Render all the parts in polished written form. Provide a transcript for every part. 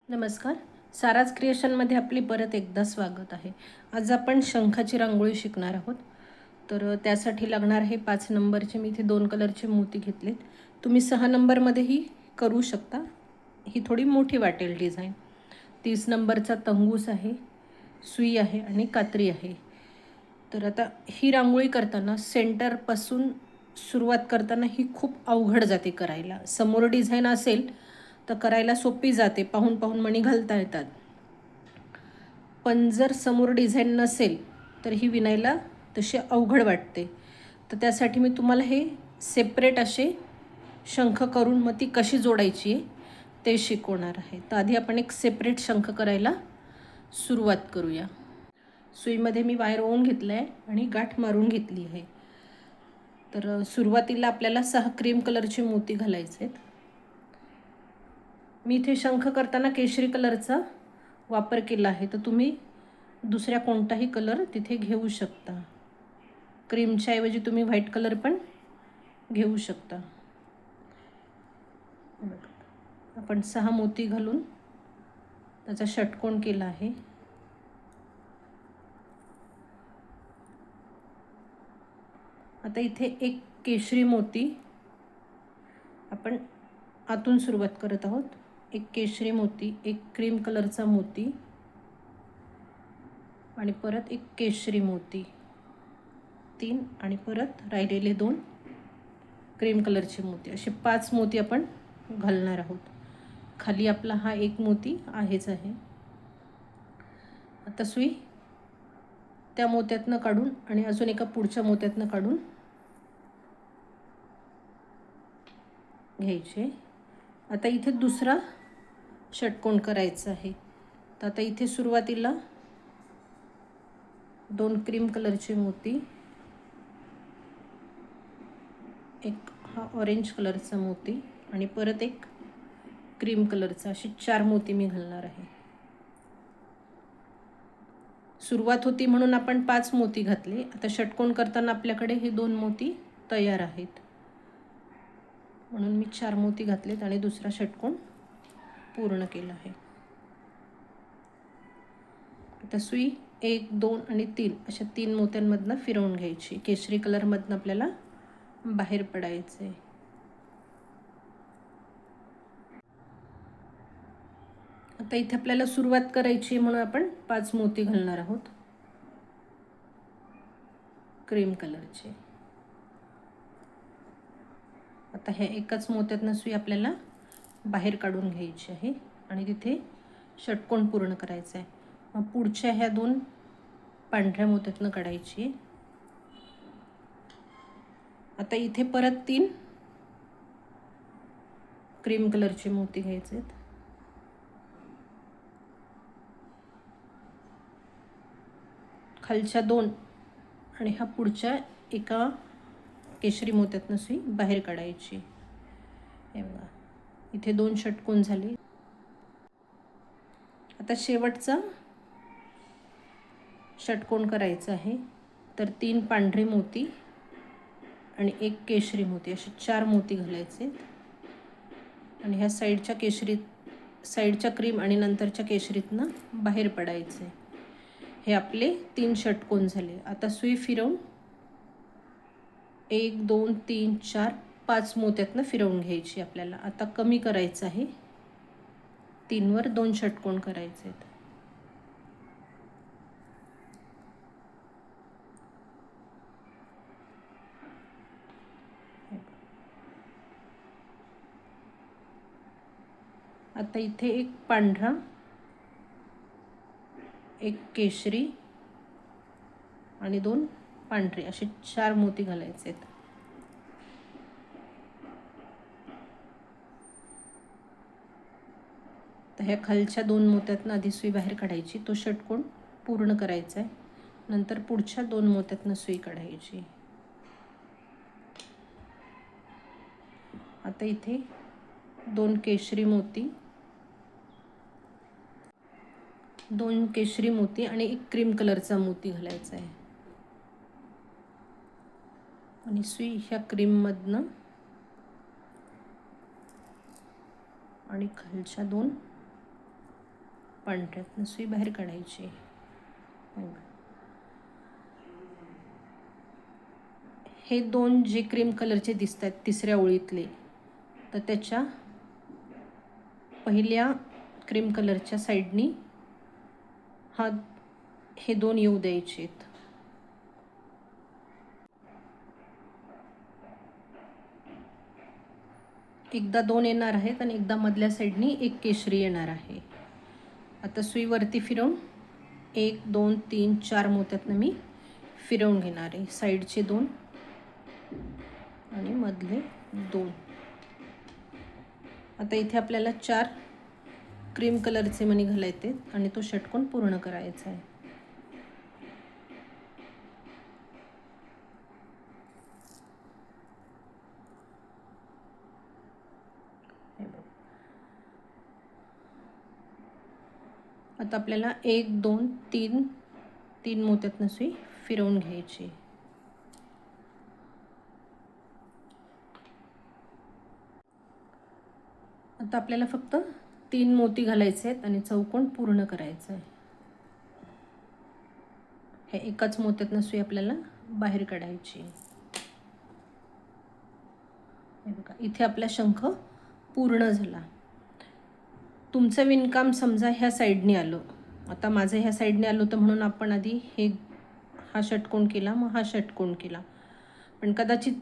नमस्कार. साराज क्रिएशनमध्ये आपली परत एकदा स्वागत आहे. आज आपण शंखाची रांगोळी शिकणार आहोत. तर त्यासाठी लागणार आहे 5 नंबरचे. मी इथे 2 कलरचे मोती घेतलेत. तुम्ही 6 नंबरमध्येही करू शकता. ही थोडी मोठी वाटेल डिझाईन. 30 नंबरचा तंगूस आहे, सुई आहे आणि कात्री आहे. तर आता ही रांगोळी करताना सेंटरपासून सुरुवात करताना ही खूप अवघड जाते करायला. समोर डिझाईन असेल तर करायला सोपी जाते, पाहून पाहून मणी घालता येतात. पण जर समोर डिझाईन नसेल तर ही विणायला तशी अवघड वाटते. तर त्यासाठी मी तुम्हाला हे सेपरेट असे शंख करून मग ती कशी जोडायची आहे ते शिकवणार आहे. तर आधी आपण एक सेपरेट शंख करायला सुरुवात करूया. सुईमध्ये मी वायर ओवून घेतलं आहे आणि गाठ मारून घेतली आहे. तर सुरुवातीला आपल्याला 6 क्रीम कलरचे मोती घालायचे आहेत. मी इथे शंख करताना केशरी कलरचा वापर केला आहे, तर तुम्ही दुसऱ्या कोणताही कलर तिथे घेऊ शकता. क्रीमच्या ऐवजी तुम्ही व्हाईट कलर पण घेऊ शकता. आपण 6 मोती घालून त्याचा षटकोन केला आहे. आता इथे एक केशरी मोती आपण आतून सुरुवात करत आहोत. एक केशरी मोती, एक क्रीम कलरचा मोती आणि परत एक केशरी मोती, 3 आणि परत राहिलेले 2 क्रीम कलरचे मोती, असे 5 मोती आपण घालणार आहोत. खाली आपला हा एक मोती आहेच आहे. आता सुई त्या मोत्यातनं काढून आणि अजून एका पुढच्या मोत्यातनं काढून घ्यायचे. आता इथे दुसरा षटकोन करायचा आहे. तर आता इथे सुरुवातीला 2 क्रीम कलरचे मोती, एक हा ऑरेंज कलरचा मोती आणि परत एक क्रीम कलरचा, असे 4 मोती मी घालणार आहे. सुरुवात होती म्हणून आपण 5 मोती घातले. आता षटकोन करताना आपल्याकडे हे 2 मोती तयार आहेत, म्हणून मी 4 मोती घातलेत आणि दुसरा षटकोन पूर्ण केला आहे. आता सुई 1, 2 आणि 3 अशा 3 मोत्यांमधनं फिरवून घ्यायची. केशरी कलरमधनं आपल्याला बाहेर पडायचं आहे. आता इथे आपल्याला सुरुवात करायची म्हणून आपण 5 मोती घालणार आहोत क्रीम कलरचे. आता ह्या एकाच मोत्यातनं सुई आपल्याला बाहेर काढून घ्यायची आहे आणि तिथे षटकोन पूर्ण करायचा आहे. मग पुढच्या ह्या 2 पांढऱ्या मोत्यातनं काढायची. आता इथे परत 3 क्रीम कलरचे मोती घ्यायचे आहेत. खालच्या 2 आणि हा पुढच्या एका केशरी मोत्यातनं सुई बाहेर काढायची. हे बघा, इथे 2 षटकोन झाले. आता शेवटचा षटकोन करायचा आहे. तर 3 पांढरे मोती आणि एक केशरी मोती, असे 4 मोती घालायचे आणि ह्या साईडच्या क्रीम आणि नंतरच्या केशरीतनं बाहेर पडायचे. हे आपले 3 षटकोन झाले. आता सुई फिरवून 1, 2, 3, 4, 5 मोत्यातनं फिरवून घ्यायची आपल्याला. आता कमी करायचं आहे. 3 वर 2 षटकोन करायचे आहेत. आता इथे एक पांढरा, एक केशरी आणि 2 पांढरे, असे 4 मोती घालायचे आहेत. तर ह्या खालच्या 2 मोत्यातनं आधी सुई बाहेर काढायची, तो षटकोन पूर्ण करायचा आहे. नंतर पुढच्या 2 मोत्यातनं सुई काढायची. आता इथे 2 केशरी मोती आणि एक क्रीम कलरचा मोती घालायचा आहे आणि सुई ह्या क्रीममधनं आणि खालच्या 2 पांढऱ्यातनं सुई बाहेर काढायची. हे 2 जे क्रीम कलरचे दिसत आहेत तिसऱ्या ओळीतले, तर त्याच्या पहिल्या क्रीम कलरच्या साईडनी हे 2 येऊ द्यायचे आहेत. एकदा 2 येणार आहेत आणि एकदा मधल्या साईडनी एक केशरी येणार आहे. आता सुई वरती फिरवून 1 2 3 4 मोत्यातनं मी फिरवून घेणार आहे. साईडचे 2 आणि मधले 2. आता इथे आपल्याला 4 क्रीम कलरचे मणी घालायचे आणि तो षटकोन पूर्ण करायचा आहे. आता आपल्याला 1 2 3 मोत्यातनं सुई फिरवून घ्यायची. आता आपल्याला फक्त 3 मोती घालायचे आहेत आणि चौकोन पूर्ण करायचा आहे. हे एकाच मोत्यातनं सुई आपल्याला बाहेर काढायची. हे बघा, इथे आपला शंख पूर्ण झाला. तुमचं विणकाम समजा ह्या साईडने आलं, आता माझं ह्या साईडने आलं होतं म्हणून आपण आधी हा षटकोन केला, मग हा षटकोन केला. पण कदाचित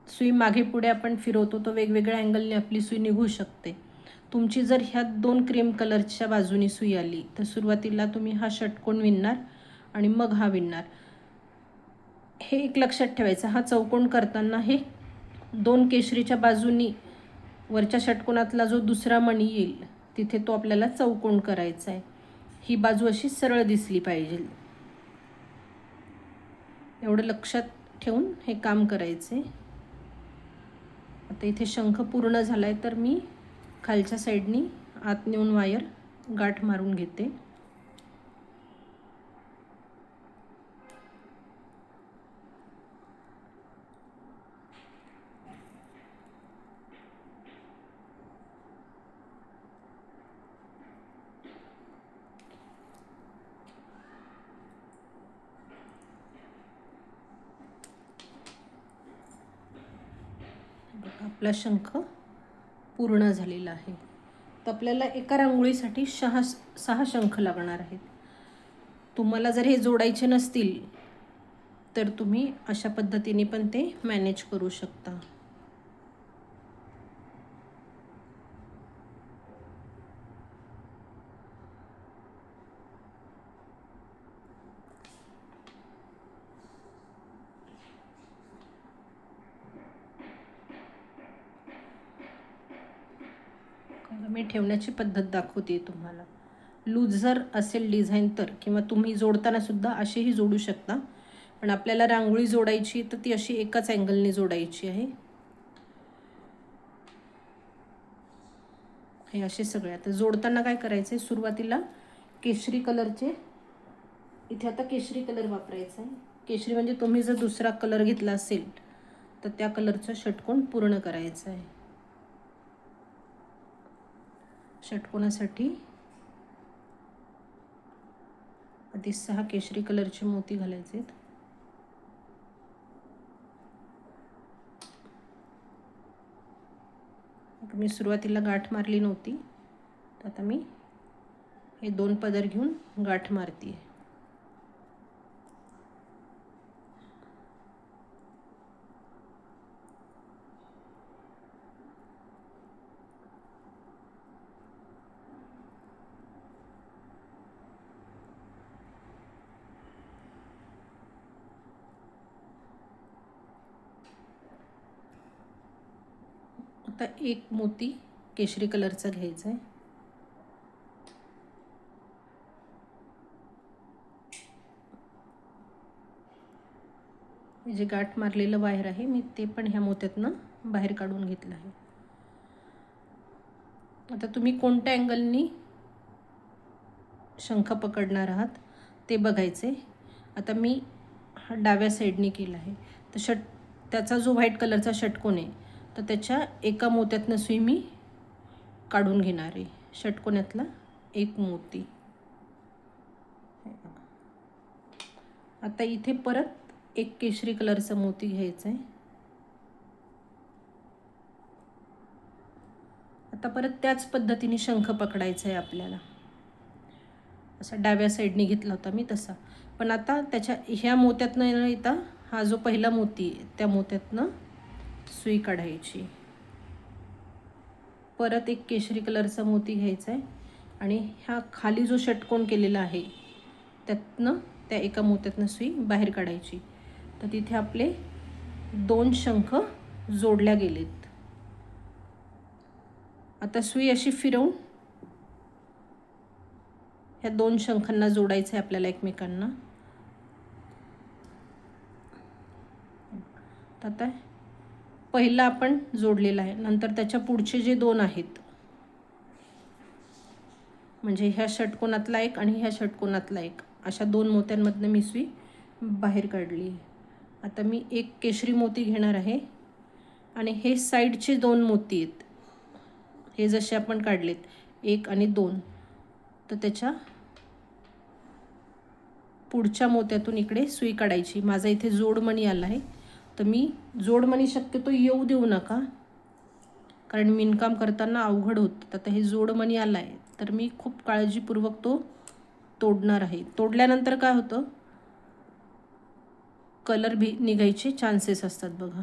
सुई मागे पुढे आपण फिरवतो तर वेगवेगळ्या अँगलने आपली सुई निघू शकते. तुमची जर ह्या 2 क्रीम कलरच्या बाजूनी सुई आली तर सुरुवातीला तुम्ही हा षटकोन विणणार आणि मग हा विणणार. हे एक लक्षात ठेवायचं, हा चौकोन करताना हे 2 केशरीच्या बाजूनी वरच्या षटकोनातला जो दुसरा मणी येईल तिथे तो आपल्याला चौकोन करायचा आहे. ही बाजू अशी सरळ दिसली पाहिजे, एवढं लक्षात ठेवून हे काम करायचे. आता इथे शंख पूर्ण झालाय तर मी खालच्या साईडनी आत नेऊन वायर गाठ मारून घेते. आपला शंख पूर्ण झालेला आहे. तर आपल्याला एका रांगोळीसाठी 6 शंख लागणार आहेत. तुम्हाला जर हे जोडायचे नसतील तर तुम्ही अशा पद्धतीने पण ते मॅनेज करू शकता. मी ठेवण्याची पद्धत दाखवते तुम्हाला. लूज जर असेल डिझाईन तर, किंवा तुम्ही जोडताना सुद्धा असेही जोडू शकता, पण आपल्याला रांगोळी जोडायची तर ती अशी एकाच अँगलने जोडायची आहे. हे असे सगळे. आता जोडताना काय करायचं आहे, सुरुवातीला केशरी कलरचे, इथे आता केशरी कलर वापरायचा आहे. केशरी म्हणजे तुम्ही जर दुसरा कलर घेतला असेल तर त्या कलरचं षटकोन पूर्ण करायचं आहे. षटकोनासाठी आधी 6 केशरी कलरचे मोती घालायचे आहेत. मी सुरुवातीला गाठ मारली नव्हती, तर आता मी हे 2 पदर घेऊन गाठ मारते. आता एक मोती केशरी कलरचा घ्यायचा आहे. जे गाठ मारलेलं वायर आहे मी ते पण ह्या मोत्यातनं बाहेर काढून घेतलं आहे. आता तुम्ही कोणत्या अँगलनी शंख पकडणार आहात ते बघायचे. आता मी हा डाव्या साईडनी केला आहे, तर त्याचा जो व्हाईट कलरचा षटकोन आहे तर त्याच्या एका मोत्यातनं सुई मी काढून घेणार आहे. षटकोनातला एक मोती आता इथे परत एक केशरी कलरचा मोती घ्यायचा आहे. आता परत त्याच पद्धतीने शंख पकडायचा आहे आपल्याला. असा डाव्या साईडने घेतला होता मी तसा, पण आता त्याच्या ह्या मोत्यातनं न येता हा जो पहिला मोती आहे त्या मोत्यातनं सुई काढायची. परत एक केशरी कलरचा मोती घ्यायचा आहे आणि ह्या खाली जो षटकोन केलेला आहे त्यातनं त्या एका मोत्यातनं सुई बाहेर काढायची. तर तिथे आपले 2 शंख जोडल्या गेलेत. आता सुई अशी फिरवून ह्या 2 शंखांना जोडायचं आहे आपल्याला एकमेकांना. आता पहिला आपण जोडलेला आहे, नंतर त्याच्या पुढचे जे 2 आहेत म्हणजे ह्या षटकोनातला एक आणि ह्या षटकोनातला एक, अशा 2 मोत्यांमधनं मी सुई बाहेर काढली. आता मी एक केशरी मोती घेणार आहे आणि हे साईडचे 2 मोती आहेत, हे जसे आपण काढलेत 1 आणि 2, तर त्याच्या पुढच्या मोत्यातून इकडे सुई काढायची. माझा इथे जोडमणी आला आहे, तर मी जोडमणी शक्यतो येऊ देऊ नका, कारण विणकाम करताना अवघड होतं. आता हे जोडमणी आला आहे तर मी खूप काळजीपूर्वक तो तोडणार आहे. तोडल्यानंतर काय होतं, कलर भी निघायचे चान्सेस असतात बघा.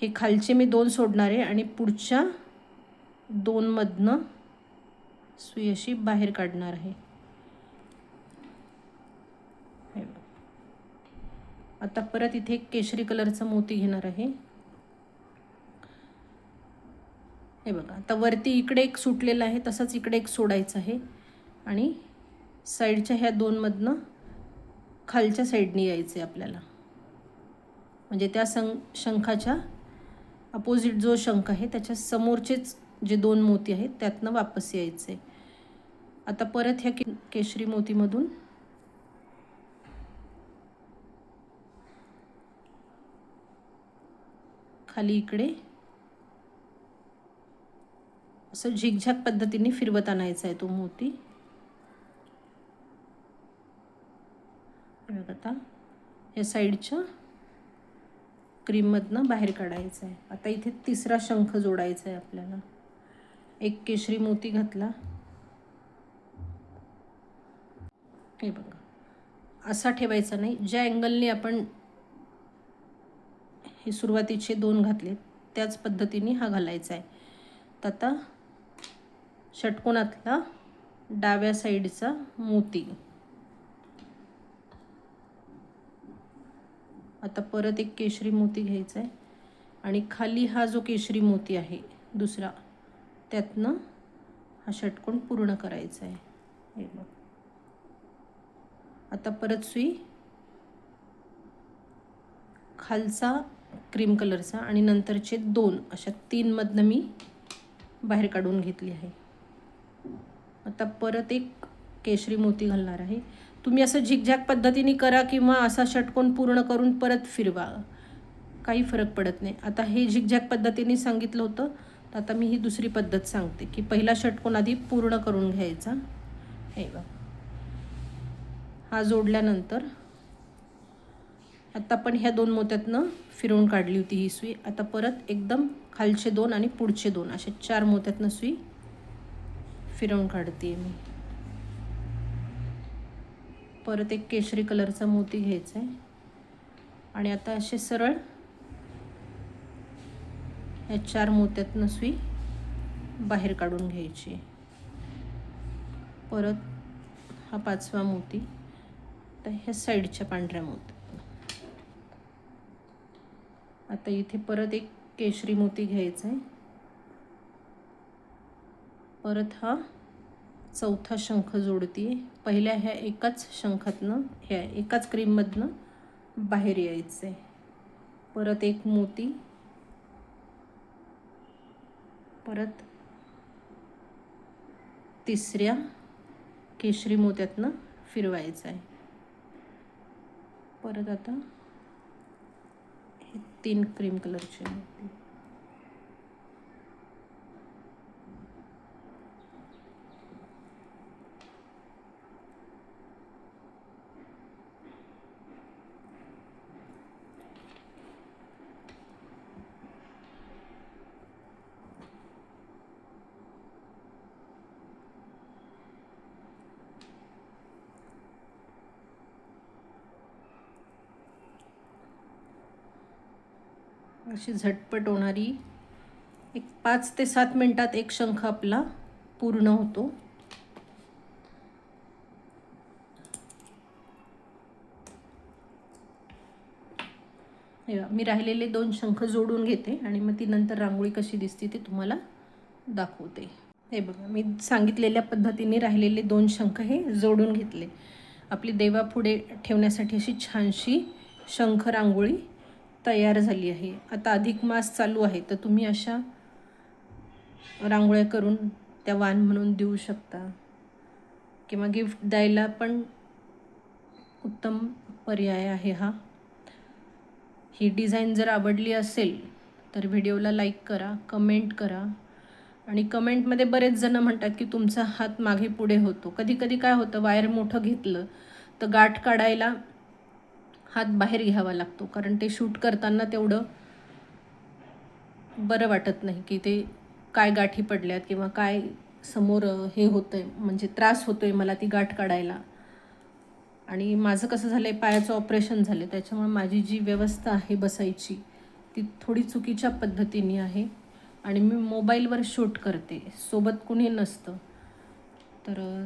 हे खालचे मी 2 सोडणार आहे आणि पुढच्या 2 मधनं सुई अशी बाहेर काढणार आहे. आता परत इथे एक केशरी कलरचा मोती घेणार आहे. हे बघा, आता वरती इकडे एक सुटलेला आहे, तसंच इकडे एक सोडायचं आहे आणि साईडच्या ह्या 2 मधनं खालच्या साईडने यायचे आपल्याला, म्हणजे त्या शंखाच्या अपोजिट जो शंख आहे त्याच्या समोरचेच जे 2 मोती आहेत त्यातनं वापस यायचे. आता परत ह्या केशरी मोतीमधून खाली इकडे असं झिगझॅग पद्धतीने फिरवत आणायचा आहे तो मोती. आता या साईडच्या क्रीममधनं बाहेर काढायचं आहे. आता इथे तिसरा शंख जोडायचा आहे आपल्याला. एक केशरी मोती घातला, हे बघा असा ठेवायचा नाही, ज्या अँगलने आपण हे सुरुवातीचे 2 घातले त्याच पद्धतीने हा घालायचा आहे. तर आता षटकोनातला डाव्या साईडचा मोती, आता परत एक केशरी मोती घ्यायचा आहे आणि खाली हा जो केशरी मोती आहे दुसरा त्यातनं हा षटकोन पूर्ण करायचा आहे. हे बघ, आता परत सुई खालचा क्रीम कलरचा आणि नंतरचे 2 अशा 3 मधनं मी बाहेर काढून घेतली आहे. आता परत एक केशरी मोती घालणार आहे. तुम्ही असं झिगझॅग पद्धतीने करा किंवा असा षटकोन पूर्ण करून परत फिरवा, काही फरक पडत नाही. आता हे झिगझॅग पद्धतीने सांगितलं होतं, तर आता मी ही दुसरी पद्धत सांगते की पहिला षटकोन आधी पूर्ण करून घ्यायचा. हे बघा, हा जोडल्यानंतर आता पण ह्या 2 मोत्यातनं फिरवून काढली होती ही सुई. आता परत एकदम खालचे 2 आणि पुढचे 2 असे 4 मोत्यातनं सुई फिरवून काढते मी. परत एक केशरी कलरचा मोती घ्यायचा आहे आणि आता असे सरळ या 4 मोत्यातनं सुई बाहेर काढून घ्यायची. परत हा 5वा मोती, तर ह्या साईडच्या पांढऱ्या मोत्यात. आता इथे परत एक केशरी मोती घ्यायचा आहे. परत हा 4था शंख जोडते. पहिल्या ह्या एकाच शंखातनं, ह्या एकाच क्रीममधनं बाहेर यायचं आहे. परत एक मोती, परत तिसऱ्या केशरी मोत्यातनं फिरवायचं आहे. परत आता हे 3 क्रीम कलरचे मोती, अशी झटपट होणारी एक 5 ते 7 मिनिटात एक शंख आपला पूर्ण होतो. मी राहिलेले 2 शंख जोडून घेते आणि मग ती नंतर रांगोळी कशी दिसते ते तुम्हाला दाखवते. हे बघा, मी सांगितलेल्या पद्धतीने राहिलेले 2 शंख हे जोडून घेतले. आपली देवापुढे ठेवण्यासाठी अशी छानशी शंख रांगोळी तयार झाली आहे. आता अधिक मास चालू आहे, तर तुम्ही अशा रांगोळ्या करून त्या वाण म्हणून देऊ शकता किंवा गिफ्ट द्यायला पण उत्तम पर्याय आहे हा. ही डिझाईन जर आवडली असेल तर व्हिडिओला लाईक करा, कमेंट करा. आणि कमेंटमध्ये बरेच जण म्हणतात की तुमचा हात मागे पुढे होतो. कधी कधी काय होतं, वायर मोठं घेतलं तर गाठ काढायला हात बाहेर घ्यावा लागतो, कारण ते शूट करताना तेवढं बरं वाटत नाही की ते काय गाठी पडल्यात किंवा काय समोर हे होतं आहे, म्हणजे त्रास होतो आहे मला ती गाठ काढायला. आणि माझं कसं झालं आहे, पायाचं ऑपरेशन झालं आहे, त्याच्यामुळे माझी जी व्यवस्था आहे बसायची ती थोडी चुकीच्या पद्धतीने आहे. आणि मी मोबाईलवर शूट करते, सोबत कुणी नसतं, तर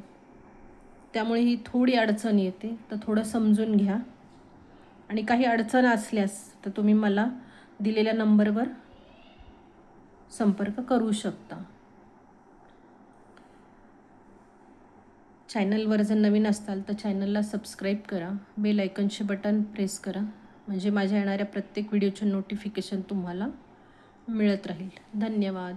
त्यामुळे ही थोडी अडचण येते. तर थोडं समजून घ्या. आणि काही अडचण असल्यास तर तुम्ही मला दिलेल्या नंबरवर संपर्क करू शकता. चॅनलवर जर नवीन असाल तर चॅनलला सबस्क्राईब करा, बेल आयकॉनचे बटन प्रेस करा, म्हणजे माझ्या येणाऱ्या प्रत्येक व्हिडिओचे नोटिफिकेशन तुम्हाला मिळत राहील. धन्यवाद.